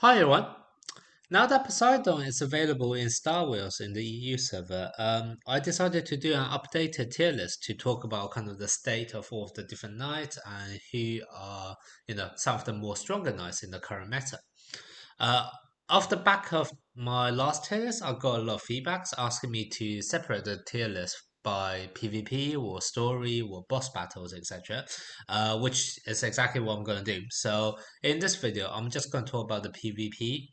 Hi everyone. Now that Poseidon is available in Star Wars in the EU server, I decided to do an updated tier list to talk about kind of the state of all of the different knights and who are, some of the more stronger knights in the current meta. Uh, Off the back of my last tier list, I got a lot of feedbacks asking me to separate the tier list by PvP or story or boss battles, etc., which is exactly what I'm going to do. So in this video, I'm just going to talk about the PvP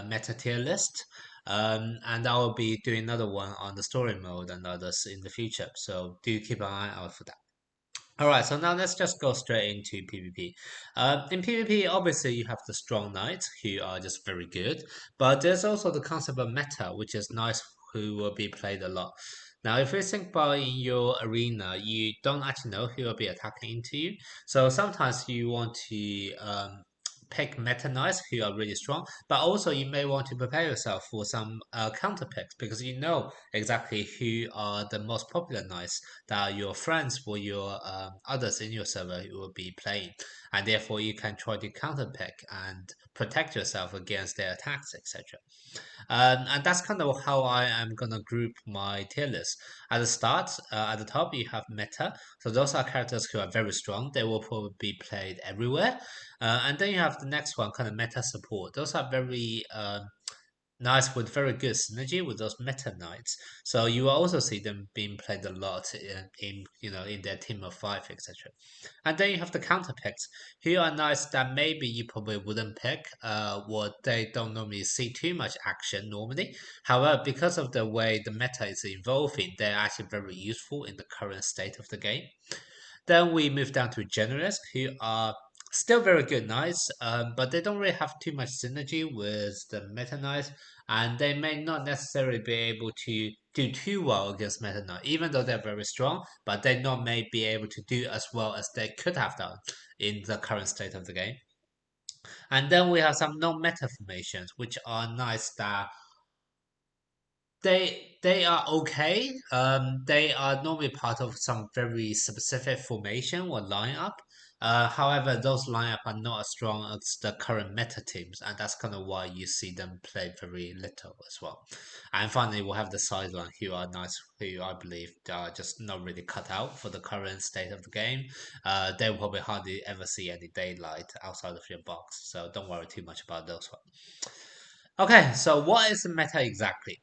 meta tier list. And I will be doing another one on the story mode and others in the future. So do keep an eye out for that. All right, so now let's just go straight into PvP. In PvP, obviously you have the strong knights who are just very good, but there's also the concept of meta, which is knights who will be played a lot. Now, if you think about in your arena, you don't actually know who will be attacking into you, so sometimes you want to pick meta knights who are really strong, but also you may want to prepare yourself for some counter picks because you know exactly who are the most popular knights that your friends or your others in your server will be playing, and therefore you can try to counter pick and protect yourself against their attacks, etc. And that's kind of how I am gonna group my tier list. At the start, at the top, you have meta. So those are characters who are very strong. They will probably be played everywhere. And then you have the next one, kind of meta support. Those are very nice with very good synergy with those meta knights. So you will also see them being played a lot in their team of five, etc. And then you have the counter picks. Here are knights that maybe you probably wouldn't pick, or they don't normally see too much action normally. However, because of the way the meta is evolving, they're actually very useful in the current state of the game. Then we move down to generalists, who are still very good knights, but they don't really have too much synergy with the meta knights, and they may not necessarily be able to do too well against meta knight, even though they're very strong. But they not may be able to do as well as they could have done in the current state of the game. And then we have some non-meta formations, which are knights that they are okay. They are normally part of some very specific formation or lineup. However, those lineup are not as strong as the current meta teams, and that's kind of why you see them play very little as well. And finally, we'll have the sideline who are nice, who I believe are just not really cut out for the current state of the game. They will probably hardly ever see any daylight outside of your box, so don't worry too much about those ones. Okay, so what is the meta exactly?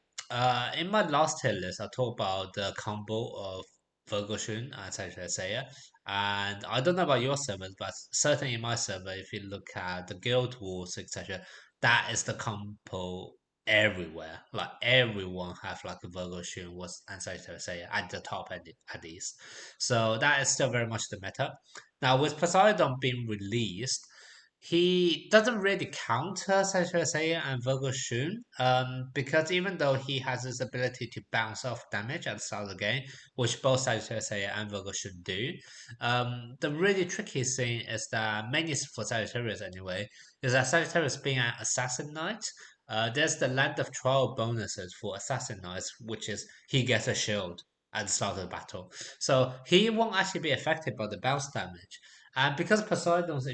In my last tier list, I talked about the combo of Virgoshun and Seiya. And I don't know about your servers, but certainly in my server, if you look at the guild wars, etc., that is the combo everywhere. Like everyone have like a Virgoshun was and Seiya at the top at least. So that is still very much the meta. Now with Poseidon being released, he doesn't really counter Seiya and Virgo Shun, because even though he has this ability to bounce off damage at the start of the game, which both Seiya and Virgo Shun do, the really tricky thing is that, mainly for Sagittarius anyway, is that Sagittarius being an Assassin Knight, there's the Land of Trial bonuses for Assassin Knights, which is he gets a shield at the start of the battle. So he won't actually be affected by the bounce damage. And because Poseidon's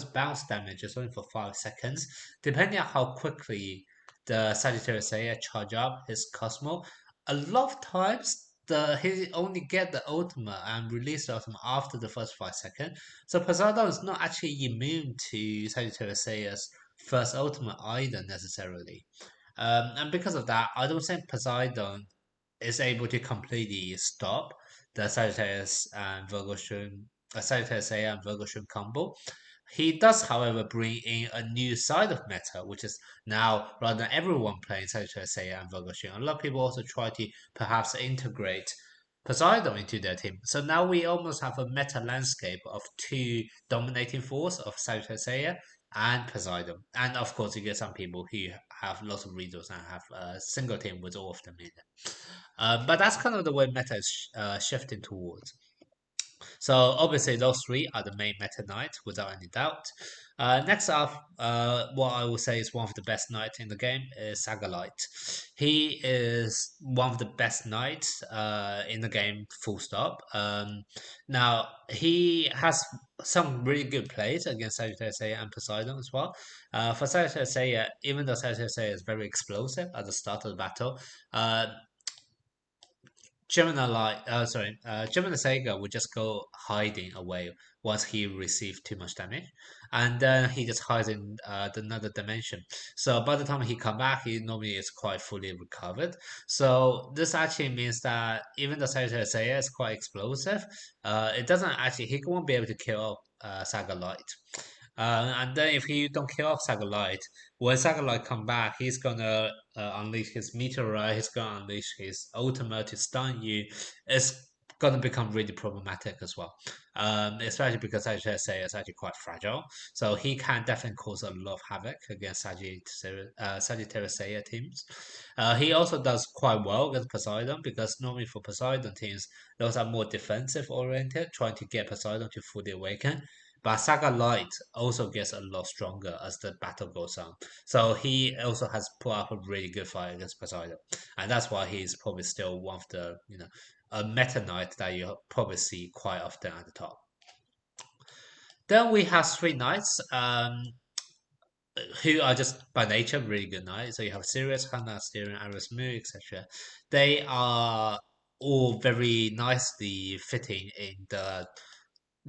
bounce damage is only for 5 seconds, depending on how quickly the Sagittarius Seiya charge up his Cosmo, a lot of times he only get the ultimate and release the ultimate after the first 5 seconds. So Poseidon is not actually immune to Sagittarius Seiya's first ultimate either necessarily. And because of that, I don't think Poseidon is able to completely stop the Sagittarius A and Virgo combo. He does, however, bring in a new side of meta, which is now rather than everyone playing Sagittarius A and Virgo, a lot of people also try to perhaps integrate Poseidon into their team. So now we almost have a meta landscape of two dominating force of Sagittarius A and Poseidon. And of course, you get some people who have lots of resources and have a single team with all of them in it. But that's kind of the way meta is shifting towards. So obviously those three are the main Meta Knight without any doubt. Next up, what I will say is one of the best knights in the game is Sagalite. He is one of the best knights in the game, full stop. Now he has some really good plays against Sagittarius Seiya and Poseidon as well. For Sagittarius Seiya, even though Sagittarius Seiya is very explosive at the start of the battle, uh, Gemini Sega would just go hiding away once he received too much damage, and then he just hides in another dimension. So by the time he come back, he normally is quite fully recovered. So this actually means that even though Seiya is quite explosive, it doesn't actually he won't be able to kill Saga Light. And then if you don't kill off Satellite, when Satellite come back, he's gonna unleash his meteorite. He's gonna unleash his ultimate to stun you. It's gonna become really problematic as well. Especially because HSA is actually quite fragile, so he can definitely cause a lot of havoc against Sagittarius Seiya teams. He also does quite well against Poseidon because normally for Poseidon teams, those are more defensive oriented, trying to get Poseidon to fully awaken. But Saga Light also gets a lot stronger as the battle goes on. So he also has put up a really good fight against Poseidon. And that's why he's probably still one of the, a meta knight that you probably see quite often at the top. Then we have three knights, who are just by nature really good knights. So you have Sirius, Hana, Styrian, Aris Mu, etc. They are all very nicely fitting in the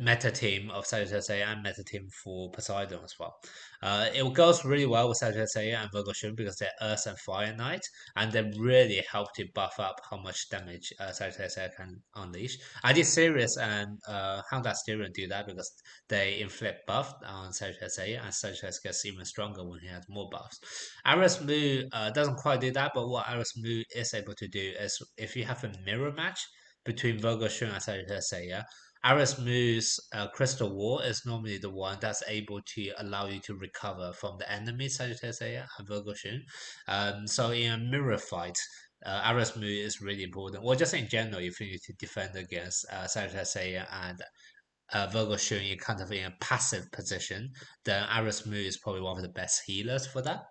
meta team of Sagittarius and meta team for Poseidon as well. It goes really well with Sagittarius and Virgo Shun because they're Earth and Fire Knight, and they really help to buff up how much damage Sagittarius can unleash. I did Sirius and how that Styrian do that because they inflict buff on Sagittarius and Sagittarius gets even stronger when he has more buffs. Aris Mu doesn't quite do that, but what Aris Mu is able to do is if you have a mirror match between Virgo Shun and Sagittarius, Aris Mu's Crystal Wall is normally the one that's able to allow you to recover from the enemy Sagittarius and Virgo Shun. So in a mirror fight, Aris Mu is really important. Or just in general, if you need to defend against Sagittarius and Virgo Shun in kind of in a passive position, then Aris Mu is probably one of the best healers for that.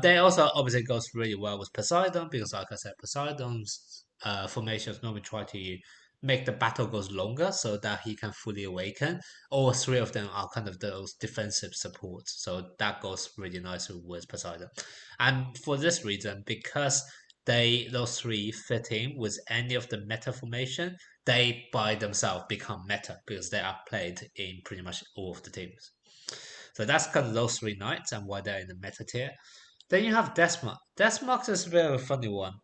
They also obviously goes really well with Poseidon because, like I said, Poseidon's formations normally try to make the battle goes longer so that he can fully awaken. All three of them are kind of those defensive supports, so that goes really nicely with Poseidon. And for this reason, because those three fit in with any of the meta formation, they by themselves become meta because they are played in pretty much all of the teams. So that's kind of those three knights and why they're in the meta tier. Then you have Desmark. Desmark is a bit of a funny one.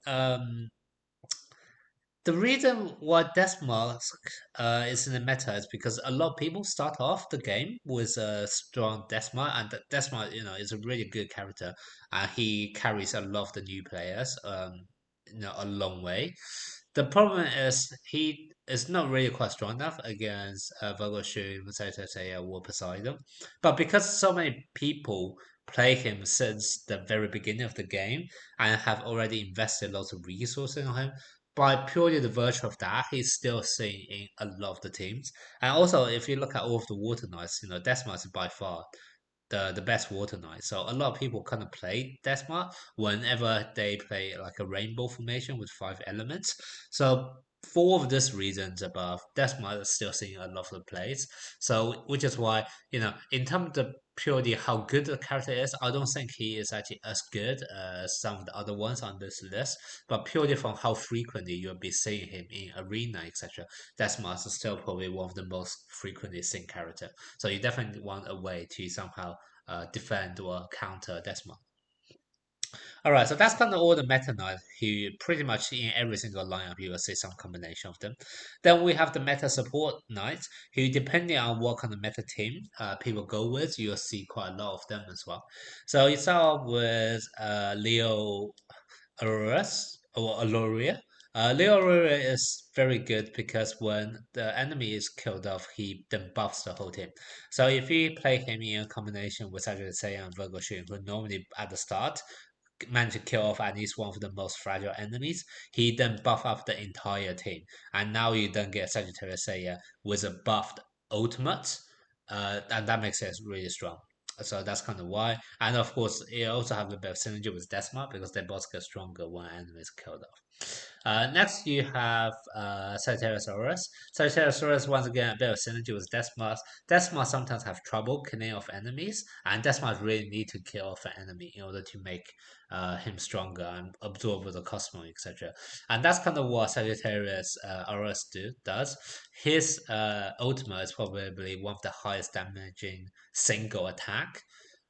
The reason why Desmark is in the meta is because a lot of people start off the game with a strong Desmark, and Desmark, is a really good character, and he carries a lot of the new players, a long way. The problem is he is not really quite strong enough against Virgo Shun, Seiya, or Poseidon. But because so many people play him since the very beginning of the game and have already invested lots of resources on him, by purely the virtue of that, he's still seen in a lot of the teams. And also, if you look at all of the Water Knights, Desmos is by far the best Water Knight. So a lot of people kind of play Desmar whenever they play like a rainbow formation with 5 elements. So for all of these reasons above, Desmar is still seeing a lot of the plays. So which is why, in terms of purely how good the character is, I don't think he is actually as good as some of the other ones on this list. But purely from how frequently you'll be seeing him in arena, etc., Desmar is still probably one of the most frequently seen character. So you definitely want a way to somehow defend or counter Desmond. All right, so that's kind of all the meta knights who pretty much in every single lineup you will see some combination of them. Then we have the meta support knights who, depending on what kind of meta team people go with, you'll see quite a lot of them as well. So you start off with Leo Auroras or Aloria. Leo Aurora is very good because when the enemy is killed off, he then buffs the whole team. So if you play him in a combination with Sagittarius and Virgo Shun, who normally at the start manage to kill off at least one of the most fragile enemies, he then buff up the entire team. And now you then get Sagittarius Seiya with a buffed ultimate, and that makes it really strong. So that's kind of why. And of course, it also have a bit of synergy with Desma because they both get stronger when enemies killed off. Next, you have Sagittariusaurus. Sagittariusaurus, once again, a bit of synergy with Desmas. Desmas sometimes have trouble killing off enemies, and Desmas really need to kill off an enemy in order to make him stronger and absorb the Cosmo, etc. And that's kind of what Sagittarius Aurus does. His ultimate is probably one of the highest damaging single attack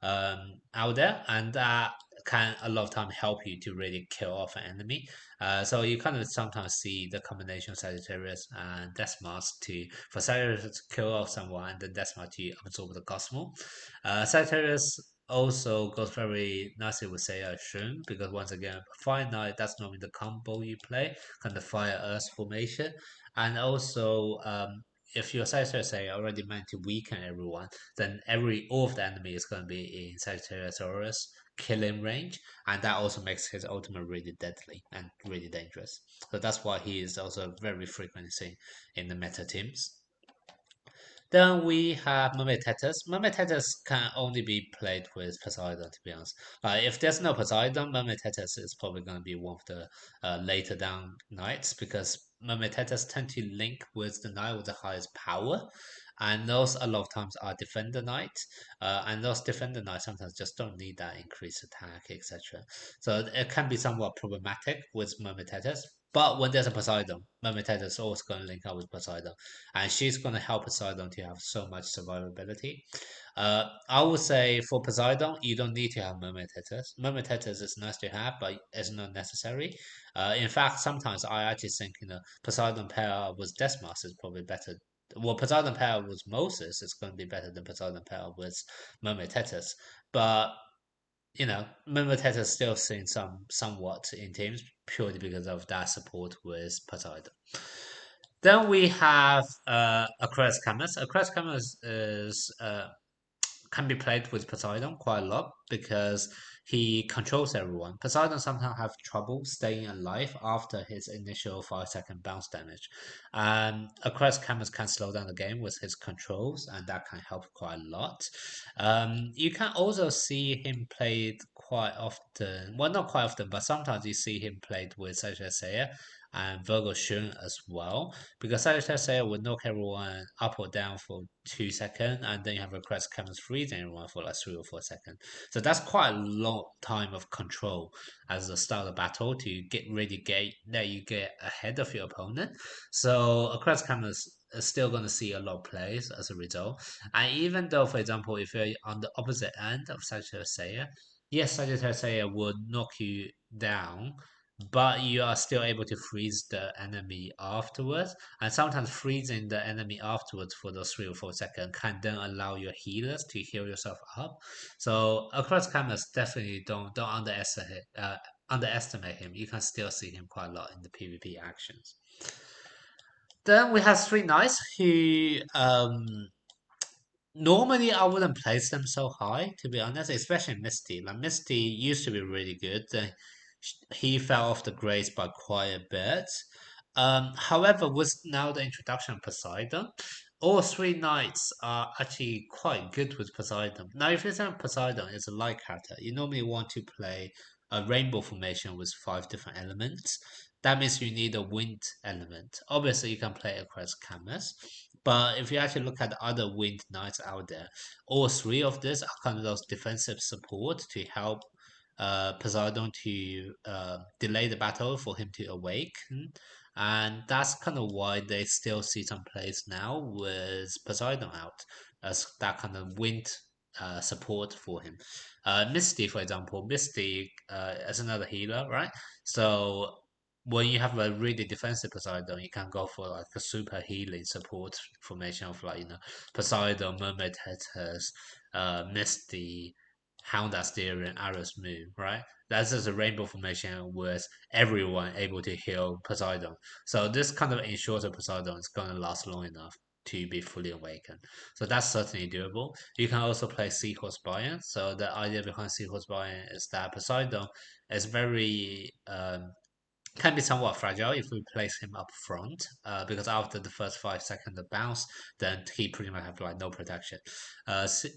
out there, and that can a lot of time help you to really kill off an enemy. So you kind of sometimes see the combination of Sagittarius and Desmos to for Sagittarius to kill off someone and then Desmos to absorb the Cosmo. Sagittarius also goes very nicely with Seiya Shun because once again, Fire Knight that's normally the combo you play, kind of Fire Earth formation, and also if your Sagittarius say already meant to weaken everyone, then all of the enemy is going to be in Sagittarius killing range, and that also makes his ultimate really deadly and really dangerous. So that's why he is also very frequently seen in the meta teams. Then we have Mermaid Tetris. Mermaid Tetris can only be played with Poseidon, to be honest. If there's no Poseidon, Mermaid Tetris is probably going to be one of the later down knights because Mermaid Tetris tend to link with the knight with the highest power. And those a lot of times are defender knights, and those defender knights sometimes just don't need that increased attack, etc. So it can be somewhat problematic with Mermaid Tetris. But when there's a Poseidon, Mermaid Tetris is always going to link up with Poseidon and she's going to help Poseidon to have so much survivability. I would say for Poseidon, you don't need to have Mermaid Tetris. Mermaid Tetris is nice to have, but it's not necessary. In fact, sometimes I actually think Poseidon pair with Desmos is probably better. Well, Poseidon pair with Moses is going to be better than Poseidon pair with Mermaid Tetris, but Mermaid Tetris still seen somewhat in teams purely because of that support with Poseidon. Then we have Aquarius Camus. Aquarius Camus is can be played with Poseidon quite a lot because he controls everyone. Poseidon sometimes have trouble staying alive after his initial 5-second bounce damage. Aquarius Camus can slow down the game with his controls, and that can help quite a lot. You can also see him played quite often. Well, not quite often, but sometimes you see him played with such as Seiya and Virgo Shun as well. Because Sagittarius Seiya would knock everyone up or down for 2 seconds, and then you have a Crest Camus freezing everyone for like 3 or 4 seconds. So that's quite a long time of control as the start of battle to let you get ahead of your opponent. So a Crest Camus is still going to see a lot of plays as a result. And even though, for example, if you're on the opposite end of Sagittarius Seiya, yes, Sagittarius Seiya would knock you down, but you are still able to freeze the enemy afterwards. And sometimes freezing the enemy afterwards for those 3 or 4 seconds can then allow your healers to heal yourself up. So across cameras, definitely don't underestimate him. You can still see him quite a lot in the PvP actions. Then we have three knights who normally I wouldn't place them so high, to be honest, especially Misty. Like Misty used to be really good. Then he fell off the grades by quite a bit. However, with now the introduction of Poseidon, all three knights are actually quite good with Poseidon. Now, if you say Poseidon is a light character, you normally want to play a rainbow formation with 5 different elements. That means you need a wind element. Obviously, you can play across Camus, but if you actually look at the other wind knights out there, all three of these are kind of those defensive support to help Poseidon to delay the battle for him to awaken. And that's kind of why they still see some plays now with Poseidon out as that kind of wind support for him. Misty, for example, Misty is another healer, right? So when you have a really defensive Poseidon, you can go for like a super healing support formation of Poseidon, Mermaid Headers, Misty, Hound Asterion, Arrows Moon, right? That's just a rainbow formation with everyone able to heal Poseidon. So this kind of ensures that Poseidon is going to last long enough. to be fully awakened. So that's certainly doable. You can also play Seahorse Buy-in. So the idea behind Seahorse Buy-in is that Poseidon is very can be somewhat fragile if we place him up front, because after the first 5 seconds of bounce, then he pretty much have like no protection.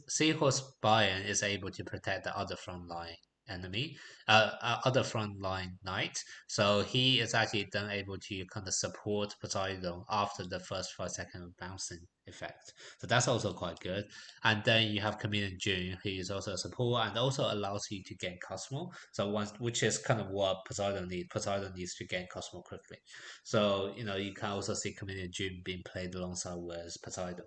Seahorse Bayern is able to protect the other front line enemy, other front line knight, so he is actually then able to kind of support Poseidon after the first 5 seconds of bouncing effect. So that's also quite good. And then you have Chameleon June, who is also a support and also allows you to gain Cosmo. So once, which is kind of what Poseidon needs. Poseidon needs to gain Cosmo quickly. So you can also see Chameleon June being played alongside with Poseidon,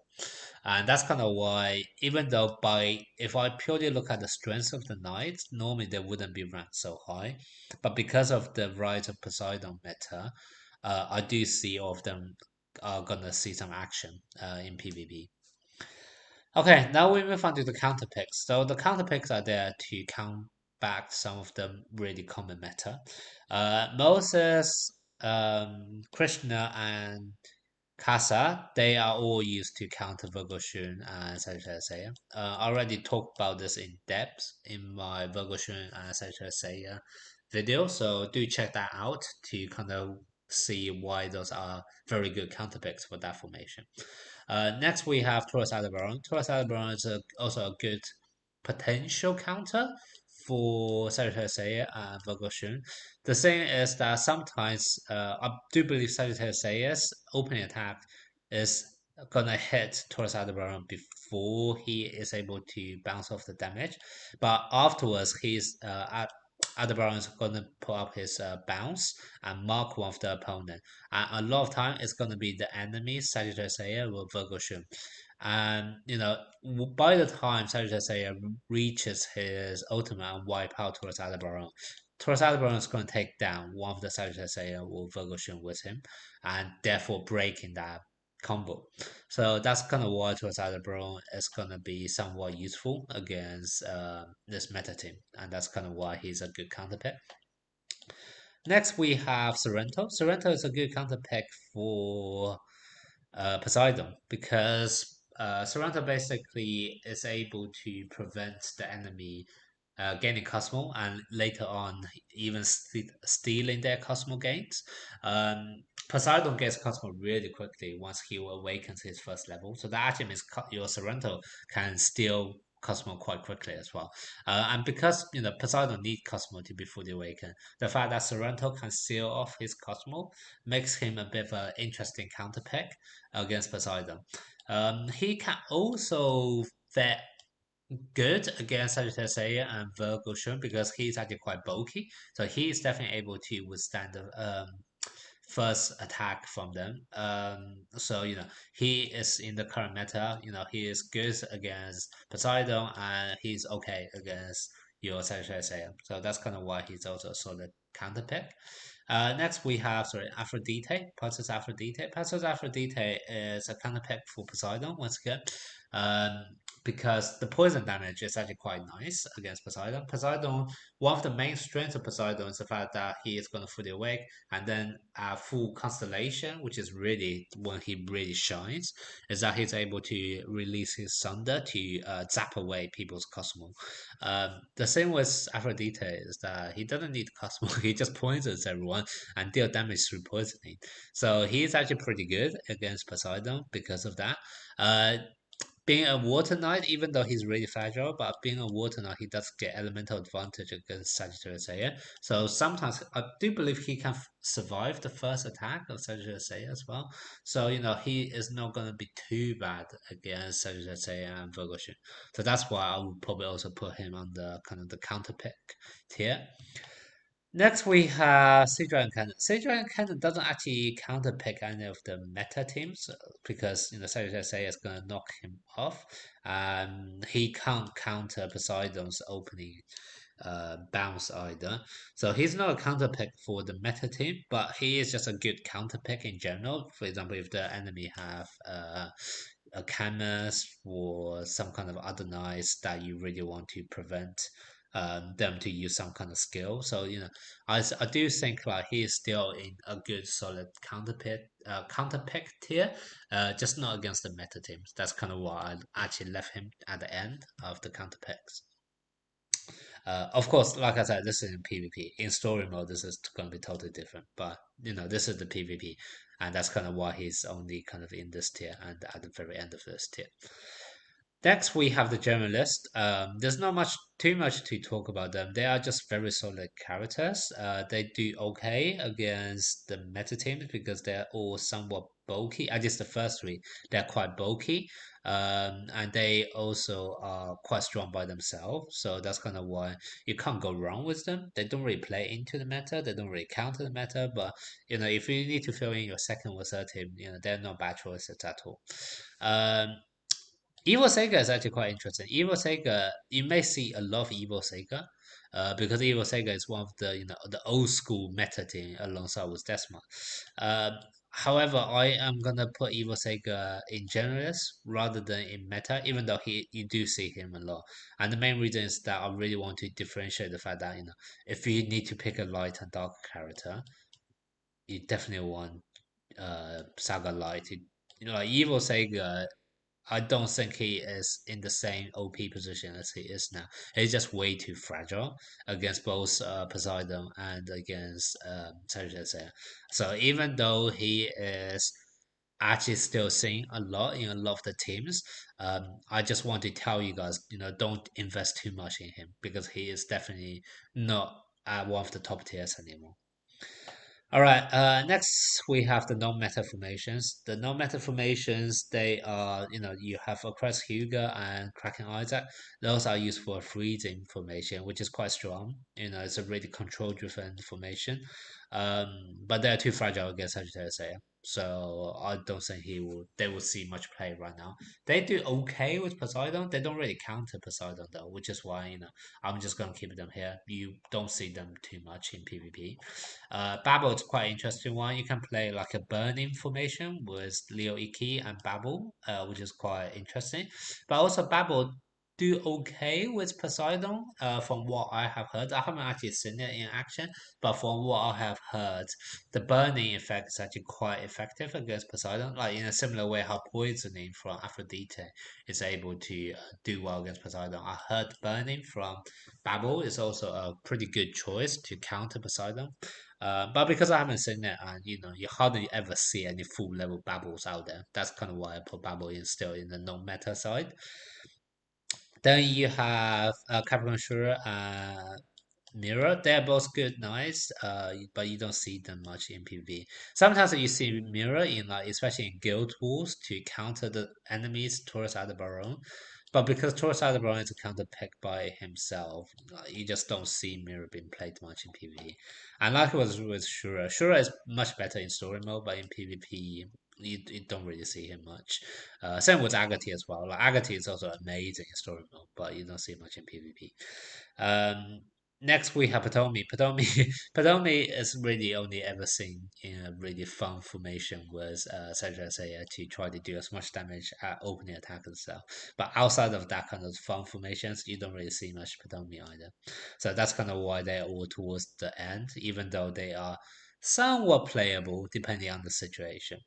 and that's kind of why, even though by if I purely look at the strength of the knights, normally they wouldn't be ranked so high, but because of the rise of Poseidon meta, I do see all of them are gonna see some action in PvP. Okay, now we move on to the counter picks. So the counter picks are there to count back some of the really common meta. Moses, Krishna, and Kasa, they are all used to counter Virgo Shun and Sagittarius Seiya. I already talked about this in depth in my Virgo Shun and Sagittarius Seiya video, so do check that out to kind of see why those are very good counter picks for that formation. Next, we have Taurus Aldebaran. Taurus Aldebaran is also a good potential counter for Sagittarius Seiya and Virgo Shun. The thing is that sometimes I do believe Sagittarius Seiya's opening attack is gonna hit Taurus Aldebaran before he is able to bounce off the damage, but afterwards Aldebaran is gonna put up his bounce and mark one of the opponent. And a lot of time it's gonna be the enemy Sagittarius Seiya or Virgo Shun. And by the time Sagittarius Seiya reaches his ultimate and wipe out Taurus Aldebaran is going to take down one of the Sagittarius Seiya or Virgo Shun with him, and therefore breaking that combo. So that's kind of why Taurus Aldebaran is going to be somewhat useful against this meta team, and that's kind of why he's a good counter pick. Next, we have Sorrento. Sorrento is a good counter pick for Poseidon, because Sorrento basically is able to prevent the enemy gaining Cosmo and later on even stealing their Cosmo gains. Poseidon gets Cosmo really quickly once he awakens his first level, so that actually means your Sorrento can steal Cosmo quite quickly as well. And because Poseidon needs Cosmo to be fully awakened, the fact that Sorrento can seal off his Cosmo makes him a bit of an interesting counter pick against Poseidon. He can also fare good against Sagittarius and Virgo Shun because he's actually quite bulky, so he's definitely able to withstand the first attack from them. So he is in the current meta. He is good against Poseidon and he's okay against your Sagittarius. So that's kind of why he's also a solid counter pick. Next we have Aphrodite, Perseus Aphrodite. Perseus Aphrodite is a counter pick for Poseidon once again, um, because the poison damage is actually quite nice against Poseidon. One of the main strengths of Poseidon is the fact that he is going to fully awake, and then full constellation, which is really when he really shines, is that he's able to release his thunder to zap away people's Cosmo. The same with Aphrodite is that he doesn't need Cosmo, he just poisons everyone and deal damage through poisoning. So he's actually pretty good against Poseidon because of that. Uh, Being a water knight, even though he's really fragile, but being a water knight, he does get elemental advantage against Sagittarius Seiya. So sometimes I do believe he can survive the first attack of Sagittarius Seiya as well. So he is not going to be too bad against Sagittarius Seiya and Virgo Shin. So that's why I would probably also put him on the kind of the counter pick tier. Next, we have Seadragon Cannon. Seadragon Cannon doesn't actually counter pick any of the meta teams because Sagittarius is going to knock him off. He can't counter Poseidon's opening bounce either. So he's not a counter pick for the meta team, but he is just a good counter pick in general. For example, if the enemy have a Camus or some kind of other knights that you really want to prevent them to use some kind of skill. So I do think like he is still in a good solid counter pick tier, just not against the meta teams. That's kind of why I actually left him at the end of the counter picks. Of course, like I said, this is in PvP. In story mode, this is going to be totally different. But this is the PvP, and that's kind of why he's only kind of in this tier and at the very end of this tier. Next, we have the generalist. There's not too much to talk about them. They are just very solid characters. They do okay against the meta teams because they're all somewhat bulky. At least the first three, they're quite bulky. And they also are quite strong by themselves. So that's kind of why you can't go wrong with them. They don't really play into the meta. They don't really counter the meta. But if you need to fill in your second or third team, they're not bad choices at all. Um, Evil Sega is actually quite interesting. Evil Sega, you may see a lot of Evil Sega, because Evil Sega is one of the old school meta team alongside with Desma. Um, However, I am gonna put Evil Sega in generalist rather than in meta, even though you do see him a lot. And the main reason is that I really want to differentiate the fact that if you need to pick a light and dark character, you definitely want Saga Light. Like Evil Sega, I don't think he is in the same OP position as he is now. He's just way too fragile against both Poseidon and against Seiya. So even though he is actually still seeing a lot in a lot of the teams, I just want to tell you guys, don't invest too much in him because he is definitely not at one of the top tiers anymore. All right. Next we have the non-meta formations. The non-meta formations, they are, you have Oppressed Hugo and Kraken Isaac. Those are used for a freezing formation, which is quite strong. It's a really control-driven formation. But they're too fragile against Sagittarius Seiya. So I don't think they will see much play right now. They do okay with Poseidon. They don't really counter Poseidon though, which is why, I'm just gonna keep them here. You don't see them too much in PvP. Babel is quite interesting one. You can play like a burning formation with Leo Iki and Babel, which is quite interesting. But also Babel do okay with Poseidon, from what I have heard. I haven't actually seen it in action, but from what I have heard, the burning effect is actually quite effective against Poseidon. Like in a similar way how poisoning from Aphrodite is able to do well against Poseidon. I heard burning from Babel is also a pretty good choice to counter Poseidon. But because I haven't seen it, and you hardly ever see any full level Babbles out there. That's kind of why I put Babble in still in the non-meta side. Then you have Capricorn Shura and Mirror. They're both good, nice. But you don't see them much in PvP. Sometimes you see Mirror in like, especially in guild wars to counter the enemies towards Aldebaran. But because Taurus Aldebaran is a counter pick by himself, you just don't see Mirror being played much in PvE. And like it was with Shura, Shura is much better in story mode, but in PvP, you don't really see him much. Same with Agati as well. Like Agati is also amazing in story mode, but you don't see much in PvP. Um, Next we have Patomi. Patomi Patomi is really only ever seen in a really fun formation with Seiya to try to do as much damage at opening attack and stuff. But outside of that kind of fun formations, you don't really see much Patomi either. So that's kind of why they're all towards the end, even though they are somewhat playable depending on the situation.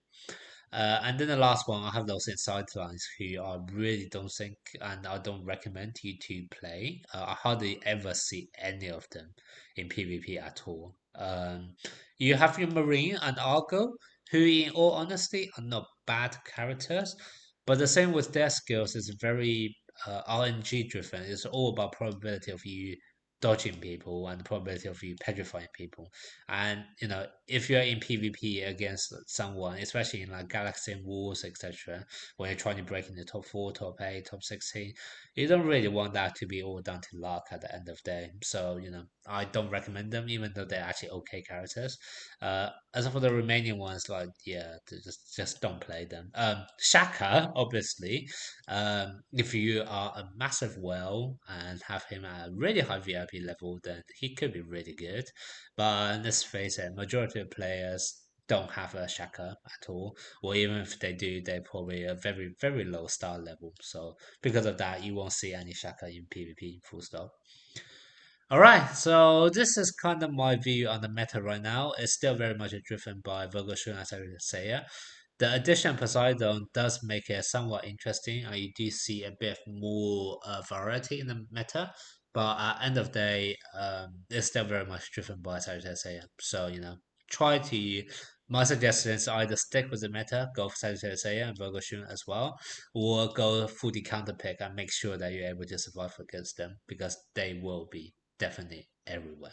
And then the last one, I have those in sidelines who I really don't think and I don't recommend you to play. I hardly ever see any of them in PvP at all. You have your Marine and Argo, who, in all honesty, are not bad characters, but the same with their skills is very RNG driven. It's all about probability of you dodging people and the probability of you petrifying people. And if you're in PvP against someone, especially in like Galaxy Wars, etc., when you're trying to break in the top 4, top 8, top 16, you don't really want that to be all down to luck at the end of the day. So, I don't recommend them, even though they're actually okay characters. As for the remaining ones, like yeah, just don't play them. Shaka, obviously, if you are a massive whale and have him at a really high VIP level, then he could be really good. But let's face it, majority of players don't have a Shaka at all, or even if they do, they're probably a very, very low star level. So because of that, you won't see any Shaka in PvP, full stop. All right, so this is kind of my view on the meta right now. It's still very much driven by Virgo Shun as I say. The addition Poseidon does make it somewhat interesting, and you do see a bit more variety in the meta. But at end of the day, it's still very much driven by Sagittarius Seiya. So try to. My suggestion is either stick with the meta, go for Sagittarius Seiya and Virgo Shun as well, or go fully counter pick and make sure that you're able to survive against them because they will be definitely everywhere.